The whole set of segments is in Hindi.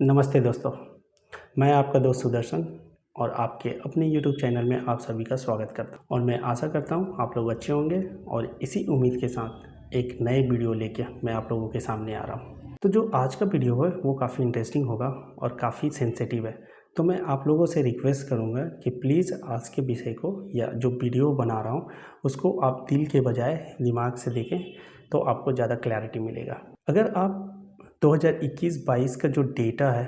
नमस्ते दोस्तों, मैं आपका दोस्त सुदर्शन और आपके अपने यूट्यूब चैनल में आप सभी का स्वागत करता हूं और मैं आशा करता हूं आप लोग अच्छे होंगे और इसी उम्मीद के साथ एक नए वीडियो लेके मैं आप लोगों के सामने आ रहा हूं। तो जो आज का वीडियो है वो काफ़ी इंटरेस्टिंग होगा और काफ़ी सेंसिटिव है। तो मैं आप लोगों से रिक्वेस्ट करूंगा कि प्लीज़ आज के विषय को या जो वीडियो बना रहा हूं उसको आप दिल के बजाय दिमाग से देखें तो आपको ज़्यादा क्लैरिटी मिलेगा। अगर आप 2021-22 का जो डेटा है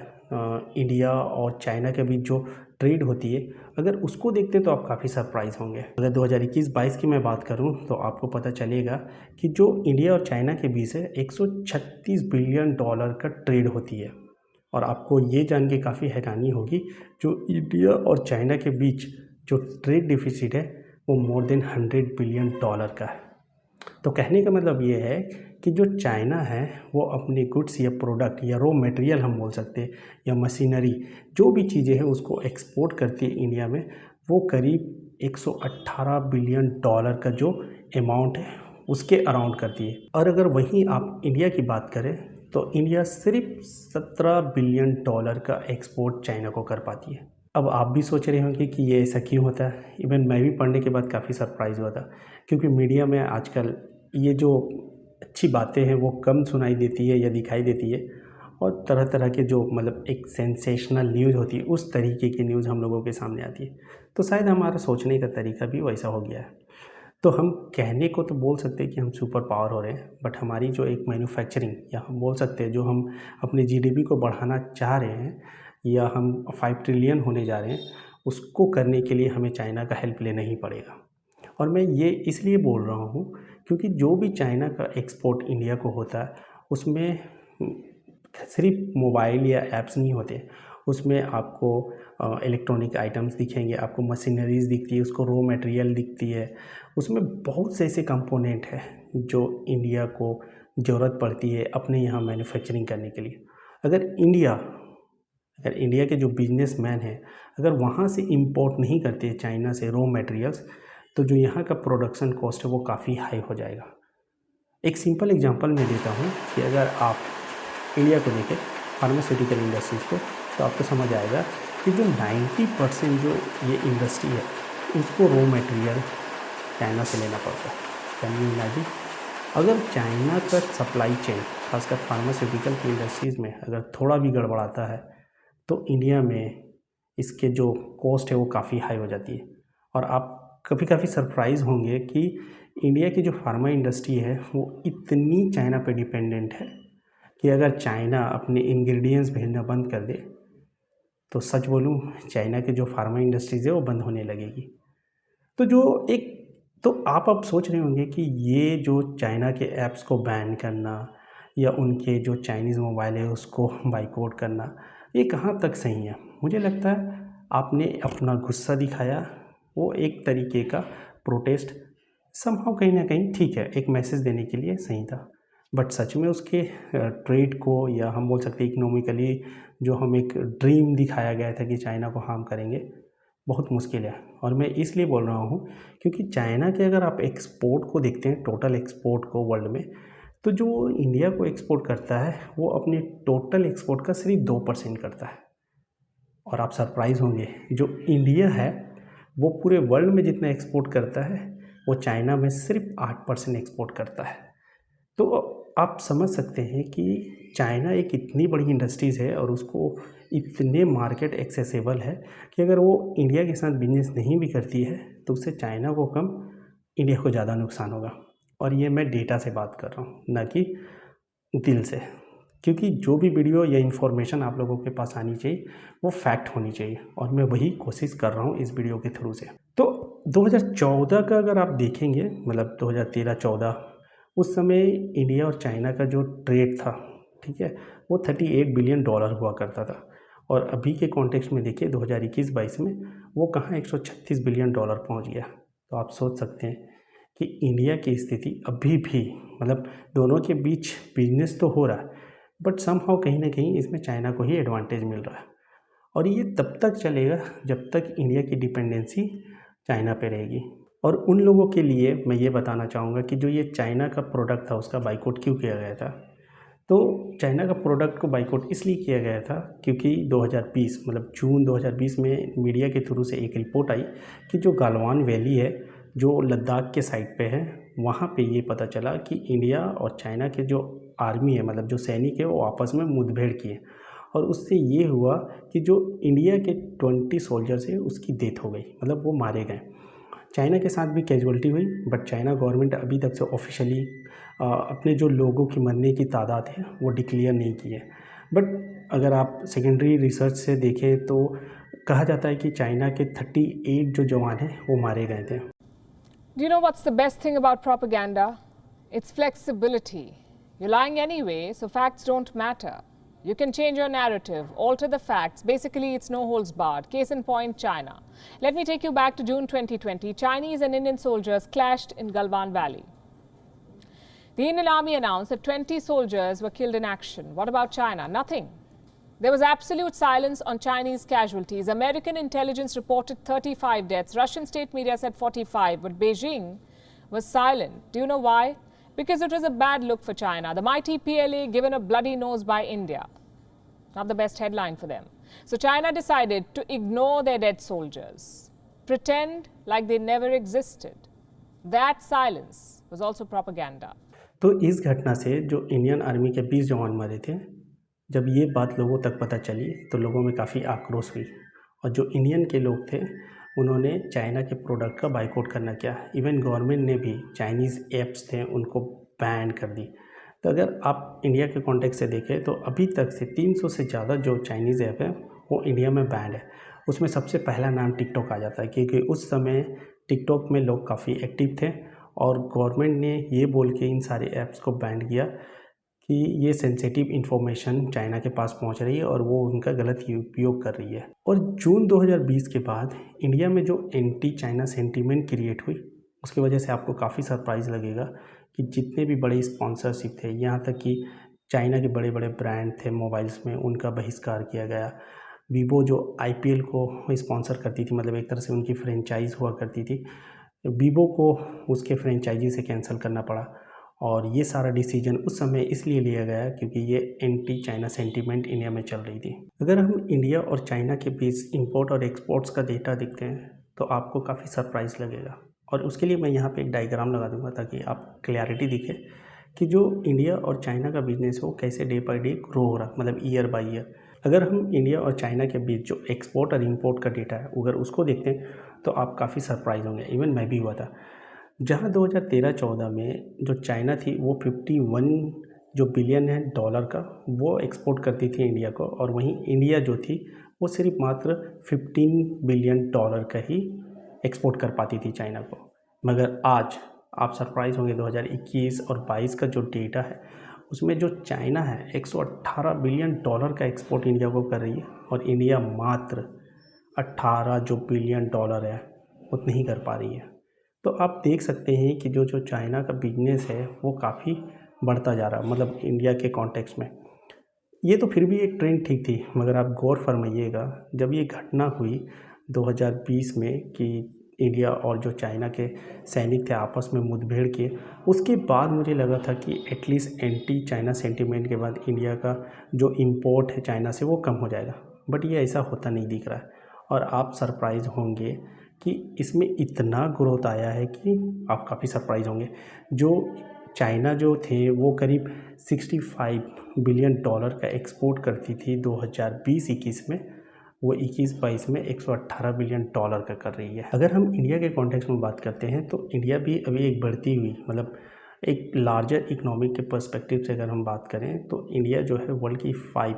इंडिया और चाइना के बीच जो ट्रेड होती है, अगर उसको देखते तो आप काफ़ी सरप्राइज़ होंगे। अगर 2021-22 की मैं बात करूं तो आपको पता चलेगा कि जो इंडिया और चाइना के बीच है 136 बिलियन डॉलर का ट्रेड होती है। और आपको ये जान के काफ़ी हैरानी होगी, जो इंडिया और चाइना के बीच जो ट्रेड डिफिसिट है वो मोर देन 100 बिलियन डॉलर का है। तो कहने का मतलब ये है कि जो चाइना है वो अपने गुड्स या प्रोडक्ट या रॉ मटेरियल हम बोल सकते हैं या मशीनरी जो भी चीज़ें हैं उसको एक्सपोर्ट करती है इंडिया में, वो करीब 118 बिलियन डॉलर का जो अमाउंट है उसके अराउंड करती है। और अगर वहीं आप इंडिया की बात करें तो इंडिया सिर्फ 17 बिलियन डॉलर का एक्सपोर्ट चाइना को कर पाती है। अब आप भी सोच रहे होंगे कि ये ऐसा क्यों होता है। इवन मैं भी पढ़ने के बाद काफ़ी सरप्राइज़ हुआ था, क्योंकि मीडिया में आजकल ये जो अच्छी बातें हैं वो कम सुनाई देती है या दिखाई देती है, और तरह तरह के जो मतलब एक सेंसेशनल न्यूज़ होती है उस तरीके की न्यूज़ हम लोगों के सामने आती है। तो शायद हमारा सोचने का तरीका भी वैसा हो गया है। तो हम कहने को तो बोल सकते हैं कि हम सुपर पावर हो रहे हैं, बट हमारी जो एक मैन्युफैक्चरिंग या हम बोल सकते हैं जो हम अपने जीडीपी को बढ़ाना चाह रहे हैं या हम 5 ट्रिलियन होने जा रहे हैं, उसको करने के लिए हमें चाइना का हेल्प लेना ही पड़ेगा। और मैं ये इसलिए बोल रहा हूँ क्योंकि जो भी चाइना का एक्सपोर्ट इंडिया को होता है उसमें सिर्फ मोबाइल या ऐप्स नहीं होते, उसमें आपको इलेक्ट्रॉनिक आइटम्स दिखेंगे, आपको मशीनरीज दिखती है, उसको रॉ मटेरियल दिखती है, उसमें बहुत से ऐसे कंपोनेंट हैं जो इंडिया को ज़रूरत पड़ती है अपने यहाँ मैन्युफैक्चरिंग करने के लिए। अगर इंडिया के जो बिजनेसमैन हैं अगर वहाँ से इंपोर्ट नहीं करते हैं चाइना से रॉ मटेरियल्स, तो जो यहाँ का प्रोडक्शन कॉस्ट है वो काफ़ी हाई हो जाएगा। एक सिंपल एग्जांपल मैं देता हूँ कि अगर आप इंडिया को देखें फार्मास्यूटिकल इंडस्ट्रीज़ को, तो आपको समझ आएगा कि जो 90% जो ये इंडस्ट्री है उसको रॉ मटेरियल चाइना से लेना पड़ता है। कैन यू इमेजिन, अगर चाइना का सप्लाई चेन खासकर फार्मास्यूटिकल की इंडस्ट्रीज़ में अगर थोड़ा भी गड़बड़ाता है तो इंडिया में इसके जो कॉस्ट है वो काफ़ी हाई हो जाती है। और आप काफ़ी सरप्राइज़ होंगे कि इंडिया की जो फार्मा इंडस्ट्री है वो इतनी चाइना पे डिपेंडेंट है कि अगर चाइना अपने इंग्रेडिएंट्स भेजना बंद कर दे तो सच बोलूँ चाइना की जो फार्मा इंडस्ट्रीज़ है वो बंद होने लगेगी। तो जो एक तो आप अब सोच रहे होंगे कि ये जो चाइना के ऐप्स को बैन करना या उनके जो चाइनीज़ मोबाइल है उसको बाइकआउट करना, ये कहाँ तक सही है। मुझे लगता है आपने अपना गुस्सा दिखाया, वो एक तरीके का प्रोटेस्ट समहाउ कहीं ना कहीं ठीक है, एक मैसेज देने के लिए सही था। बट सच में उसके ट्रेड को या हम बोल सकते हैं इकोनॉमिकली जो हम एक ड्रीम दिखाया गया था कि चाइना को हार्म करेंगे, बहुत मुश्किल है। और मैं इसलिए बोल रहा हूँ क्योंकि चाइना के अगर आप एक्सपोर्ट को देखते हैं, टोटल एक्सपोर्ट को वर्ल्ड में, तो जो इंडिया को एक्सपोर्ट करता है वो अपने टोटल एक्सपोर्ट का सिर्फ 2% करता है। और आप सरप्राइज़ होंगे, जो इंडिया है वो पूरे वर्ल्ड में जितना एक्सपोर्ट करता है वो चाइना में सिर्फ 8% एक्सपोर्ट करता है। तो आप समझ सकते हैं कि चाइना एक इतनी बड़ी इंडस्ट्रीज़ है और उसको इतने मार्केट एक्सेसिबल है कि अगर वो इंडिया के साथ बिजनेस नहीं भी करती है तो उससे चाइना को कम, इंडिया को ज़्यादा नुकसान होगा। और ये मैं डेटा से बात कर रहा हूँ, ना कि दिल से। क्योंकि जो भी वीडियो या इन्फॉर्मेशन आप लोगों के पास आनी चाहिए वो फैक्ट होनी चाहिए, और मैं वही कोशिश कर रहा हूँ इस वीडियो के थ्रू से। तो 2014 का अगर आप देखेंगे, मतलब 2013-14, उस समय इंडिया और चाइना का जो ट्रेड था, ठीक है, वो 38 बिलियन डॉलर हुआ करता था। और अभी के कॉन्टेक्स्ट में देखिए 2021-22 में वो कहाँ 136 बिलियन डॉलर पहुँच गया। तो आप सोच सकते हैं कि इंडिया की स्थिति अभी भी, मतलब दोनों के बीच बिजनेस तो हो रहा है बट समहाउ कहीं ना कहीं इसमें चाइना को ही एडवांटेज मिल रहा है। और ये तब तक चलेगा जब तक इंडिया की डिपेंडेंसी चाइना पे रहेगी। और उन लोगों के लिए मैं ये बताना चाहूँगा कि जो ये चाइना का प्रोडक्ट था उसका बाइकआउट क्यों किया गया था। तो चाइना का प्रोडक्ट को बाइकआउट इसलिए किया गया था क्योंकि 2020 मतलब जून 2020 में मीडिया के थ्रू से एक रिपोर्ट आई कि जो गालवान वैली है जो लद्दाख के साइड पे है, वहाँ पे ये पता चला कि इंडिया और चाइना के जो आर्मी है मतलब जो सैनिक है वो आपस में मुठभेड़ किए और उससे ये हुआ कि जो इंडिया के 20 सोल्जर्स है उसकी डेथ हो गई, मतलब वो मारे गए। चाइना के साथ भी कैजुअलिटी हुई, बट चाइना गवर्नमेंट अभी तक से ऑफिशियली अपने जो लोगों की मरने की तादाद है वो डिक्लेयर नहीं की है। बट अगर आप सेकेंडरी रिसर्च से देखें तो कहा जाता है कि चाइना के 38 जो जवान हैं वो मारे गए थे। Do you know what's the best thing about propaganda? It's flexibility. You're lying anyway, so facts don't matter. You can change your narrative, alter the facts. Basically, it's no holds barred. Case in point, China. Let me take you back to June 2020. Chinese and Indian soldiers clashed in Galwan Valley. The Indian Army announced that 20 soldiers were killed in action. What about China? Nothing. There was absolute silence on Chinese casualties. American intelligence reported 35 deaths. Russian state media said 45, but Beijing was silent. Do you know why? Because it was a bad look for China. The mighty PLA given a bloody nose by India. Not the best headline for them. So China decided to ignore their dead soldiers, pretend like they never existed. That silence was also propaganda. तो इस घटना से जो इंडियन आर्मी के 20 जवान मरे थे, जब ये बात लोगों तक पता चली तो लोगों में काफ़ी आक्रोश हुई और जो इंडियन के लोग थे उन्होंने चाइना के प्रोडक्ट का बाइकआउट करना किया। इवन गवर्नमेंट ने भी चाइनीज़ ऐप्स थे उनको बैन कर दी। तो अगर आप इंडिया के कॉन्टेक्स्ट से देखें तो अभी तक से 300 से ज़्यादा जो चाइनीज़ ऐप है वो इंडिया में बैन है। उसमें सबसे पहला नाम टिकटॉक आ जाता है क्योंकि उस समय टिकटॉक में लोग काफ़ी एक्टिव थे और गवर्नमेंट ने ये बोल के इन सारे ऐप्स को बैन किया कि ये सेंसिटिव इन्फॉर्मेशन चाइना के पास पहुंच रही है और वो उनका गलत उपयोग कर रही है। और जून 2020 के बाद इंडिया में जो एंटी चाइना सेंटीमेंट क्रिएट हुई उसकी वजह से आपको काफ़ी सरप्राइज़ लगेगा कि जितने भी बड़े स्पॉन्सरशिप थे, यहाँ तक कि चाइना के बड़े बड़े ब्रांड थे मोबाइल्स में, उनका बहिष्कार किया गया। वीवो जो IPL को स्पॉन्सर करती थी, मतलब एक तरह से उनकी फ्रेंचाइज हुआ करती थी, वीवो को उसके फ्रेंचाइजी से कैंसिल करना पड़ा। और ये सारा डिसीजन उस समय इसलिए लिया गया क्योंकि ये एंटी चाइना सेंटीमेंट इंडिया में चल रही थी। अगर हम इंडिया और चाइना के बीच इंपोर्ट और एक्सपोर्ट्स का डेटा देखते हैं तो आपको काफ़ी सरप्राइज़ लगेगा और उसके लिए मैं यहाँ पे एक डायग्राम लगा दूंगा ताकि आप क्लैरिटी दिखे कि जो इंडिया और चाइना का बिजनेस है वो कैसे डे बाई डे ग्रो हो रहा, मतलब ईयर बाई ईयर। अगर हम इंडिया और चाइना के बीच जो एक्सपोर्ट और इम्पोर्ट का डेटा है अगर उसको देखते हैं तो आप काफ़ी सरप्राइज होंगे। इवन मैं भी हुआ था। जहाँ 2013-14 में जो चाइना थी वो 51 जो बिलियन है डॉलर का वो एक्सपोर्ट करती थी इंडिया को, और वहीं इंडिया जो थी वो सिर्फ मात्र 15 बिलियन डॉलर का ही एक्सपोर्ट कर पाती थी चाइना को। मगर आज आप सरप्राइज होंगे, 2021 और 22 का जो डेटा है उसमें जो चाइना है 118 बिलियन डॉलर का एक्सपोर्ट इंडिया को कर रही है और इंडिया मात्र 18 जो बिलियन डॉलर है उतनी ही कर पा रही है। तो आप देख सकते हैं कि जो चाइना का बिजनेस है वो काफ़ी बढ़ता जा रहा है, मतलब इंडिया के कॉन्टेक्स्ट में। ये तो फिर भी एक ट्रेंड ठीक थी, मगर आप गौर फरमाइएगा जब ये घटना हुई 2020 में कि इंडिया और जो चाइना के सैनिक थे आपस में मुठभेड़ किए, उसके बाद मुझे लगा था कि एटलीस्ट एंटी चाइना सेंटीमेंट के बाद इंडिया का जो इम्पोर्ट है चाइना से वो कम हो जाएगा, बट ये ऐसा होता नहीं दिख रहा है। और आप सरप्राइज़ होंगे कि इसमें इतना ग्रोथ आया है कि आप काफ़ी सरप्राइज होंगे। जो चाइना जो थे वो करीब 65 बिलियन डॉलर का एक्सपोर्ट करती थी 2020-21 में, वो 21-22 में 118 बिलियन डॉलर का कर रही है। अगर हम इंडिया के कॉन्टेक्स्ट में बात करते हैं तो इंडिया भी अभी एक बढ़ती हुई, मतलब एक लार्जर इकोनॉमिक के पर्सपेक्टिव से अगर हम बात करें तो इंडिया जो है वर्ल्ड की 5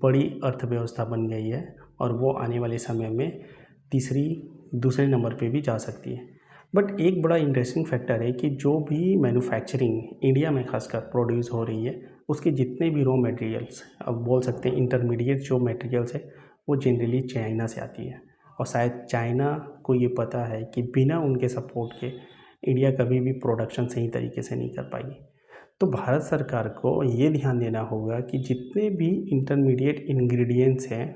बड़ी अर्थव्यवस्था बन गई है और वो आने वाले समय में दूसरे नंबर पे भी जा सकती है। बट एक बड़ा इंटरेस्टिंग फैक्टर है कि जो भी मैन्युफैक्चरिंग इंडिया में खासकर प्रोड्यूस हो रही है उसके जितने भी रॉ मटेरियल्स, अब बोल सकते हैं इंटरमीडिएट जो मटेरियल्स है वो जनरली चाइना से आती है। और शायद चाइना को ये पता है कि बिना उनके सपोर्ट के इंडिया कभी भी प्रोडक्शन सही तरीके से नहीं कर पाएगी। तो भारत सरकार को ये ध्यान देना होगा कि जितने भी इंटरमीडिएट इंग्रेडिएंट्स हैं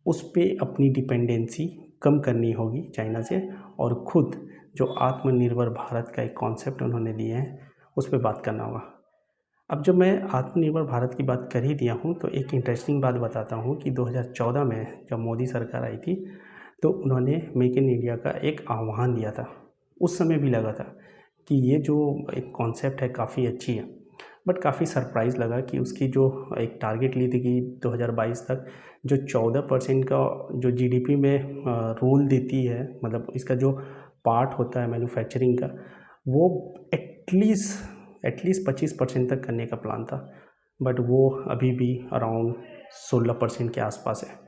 उस पर अपनी डिपेंडेंसी कम करनी होगी चाइना से, और खुद जो आत्मनिर्भर भारत का एक कॉन्सेप्ट उन्होंने दिया है उस पर बात करना होगा। अब जब मैं आत्मनिर्भर भारत की बात कर ही दिया हूँ तो एक इंटरेस्टिंग बात बताता हूँ कि 2014 में जब मोदी सरकार आई थी तो उन्होंने मेक इन इंडिया का एक आह्वान दिया था। उस समय भी लगा था कि ये जो एक कॉन्सेप्ट है काफ़ी अच्छी है, बट काफ़ी सरप्राइज़ लगा कि उसकी जो एक टारगेट ली थी कि 2022 तक जो 14% का जो जीडीपी में रोल देती है, मतलब इसका जो पार्ट होता है मैन्युफैक्चरिंग का, वो एटलीस्ट 25% तक करने का प्लान था, बट वो अभी भी अराउंड 16% के आसपास है।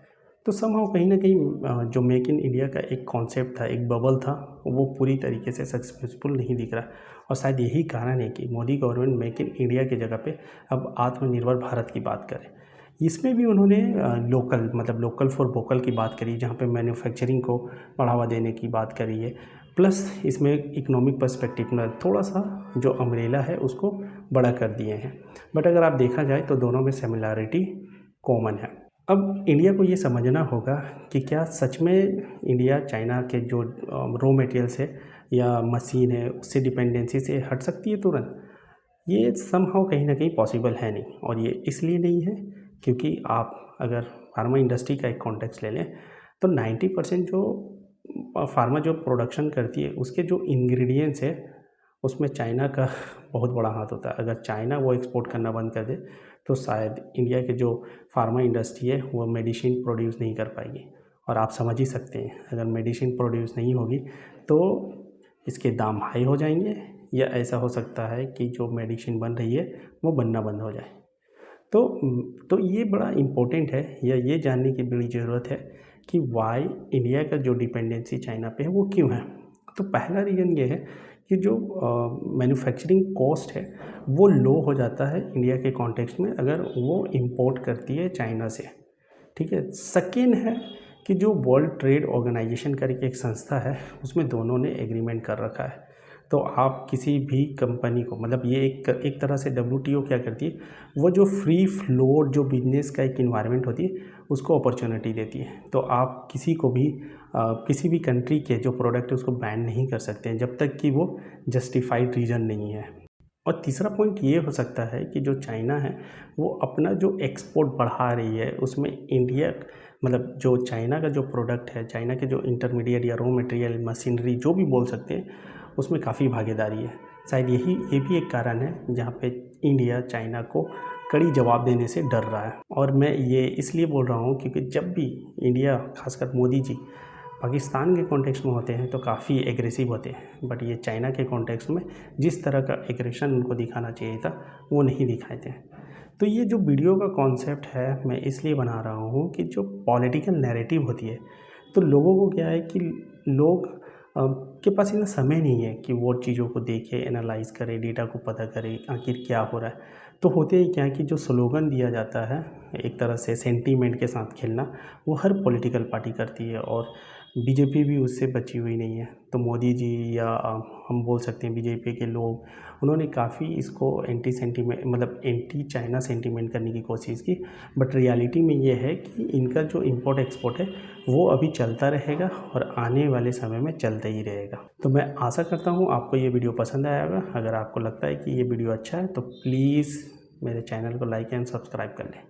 तो समहाउ कहीं ना कहीं जो मेक इन इंडिया का एक कॉन्सेप्ट था, एक बबल था, वो पूरी तरीके से सक्सेसफुल नहीं दिख रहा। और शायद यही कारण है कि Modi government make in India की जगह पे अब आत्मनिर्भर भारत की बात करे। इसमें भी उन्होंने लोकल फॉर वोकल की बात करी, जहाँ पे मैन्युफैक्चरिंग को बढ़ावा देने की बात करी है, प्लस इसमें इकोनॉमिक पर्सपेक्टिव में थोड़ा सा जो अम्ब्रेला है उसको बड़ा कर दिए हैं। बट अगर आप देखा जाए तो दोनों में सिमिलैरिटी कॉमन है। अब इंडिया को ये समझना होगा कि क्या सच में इंडिया चाइना के जो रॉ मटेरियल्स है या मशीन है उससे डिपेंडेंसी से हट सकती है तुरंत। ये समहाउ कहीं ना कहीं पॉसिबल है नहीं, और ये इसलिए नहीं है क्योंकि आप अगर फार्मा इंडस्ट्री का एक कॉन्टेक्स्ट ले लें तो 90% जो फार्मा जो प्रोडक्शन करती है उसके जो इंग्रेडिएंट्स है उसमें चाइना का बहुत बड़ा हाथ होता है। अगर चाइना वो एक्सपोर्ट करना बंद कर दे तो शायद इंडिया के जो फार्मा इंडस्ट्री है वो मेडिसिन प्रोड्यूस नहीं कर पाएगी। और आप समझ ही सकते हैं अगर मेडिसिन प्रोड्यूस नहीं होगी तो इसके दाम हाई हो जाएंगे, या ऐसा हो सकता है कि जो मेडिसिन बन रही है वो बनना बंद हो जाए। तो ये बड़ा इम्पोर्टेंट है, या ये जानने की बड़ी ज़रूरत है कि वाई इंडिया का जो डिपेंडेंसी चाइना पे है वो क्यों है। तो पहला रीज़न ये है कि जो मैन्युफैक्चरिंग कॉस्ट है वो लो हो जाता है इंडिया के कॉन्टेक्स्ट में अगर वो इंपोर्ट करती है चाइना से, ठीक है। सेकेंड है कि जो वर्ल्ड ट्रेड ऑर्गेनाइजेशन करके एक संस्था है उसमें दोनों ने एग्रीमेंट कर रखा है। तो आप किसी भी कंपनी को, मतलब ये एक तरह से WTO क्या करती है, वो जो फ्री फ्लोट जो बिजनेस का एक इन्वायरमेंट होती है उसको अपॉर्चुनिटी देती है। तो आप किसी को भी किसी भी कंट्री के जो प्रोडक्ट है उसको बैन नहीं कर सकते हैं जब तक कि वो जस्टिफाइड रीज़न नहीं है। और तीसरा पॉइंट ये हो सकता है कि जो चाइना है वो अपना जो एक्सपोर्ट बढ़ा रही है उसमें इंडिया, मतलब जो चाइना का जो प्रोडक्ट है, चाइना के जो इंटरमीडिएट या रॉ मटेरियल मशीनरी जो भी बोल सकते हैं उसमें काफ़ी भागीदारी है। शायद ये भी एक कारण है जहाँ पे इंडिया चाइना को कड़ी जवाब देने से डर रहा है। और मैं ये इसलिए बोल रहा हूँ क्योंकि जब भी इंडिया, खासकर मोदी जी, पाकिस्तान के कॉन्टेक्स्ट में होते हैं तो काफ़ी एग्रेसिव होते हैं, बट ये चाइना के कॉन्टेक्स्ट में जिस तरह का एग्रेशन उनको दिखाना चाहिए था वो नहीं दिखाए थे। तो ये जो वीडियो का कॉन्सेप्ट है मैं इसलिए बना रहा हूँ कि जो पॉलिटिकल नैरेटिव होती है तो लोगों को क्या है कि लोग के पास इतना समय नहीं है कि वो चीज़ों को देखे, एनालाइज करे, डेटा को पता करे आखिर क्या हो रहा है। तो होते ही क्या है कि जो स्लोगन दिया जाता है एक तरह से सेंटीमेंट के साथ खेलना, वो हर पॉलिटिकल पार्टी करती है और बीजेपी भी उससे बची हुई नहीं है। तो मोदी जी या हम बोल सकते हैं बीजेपी के लोग, उन्होंने काफ़ी इसको एंटी चाइना सेंटीमेंट करने की कोशिश की, बट रियलिटी में ये है कि इनका जो इंपोर्ट एक्सपोर्ट है वो अभी चलता रहेगा और आने वाले समय में चलता ही रहेगा। तो मैं आशा करता हूँ आपको ये वीडियो पसंद आया होगा। अगर आपको लगता है कि ये वीडियो अच्छा है तो प्लीज़ मेरे चैनल को लाइक एंड सब्सक्राइब कर लें।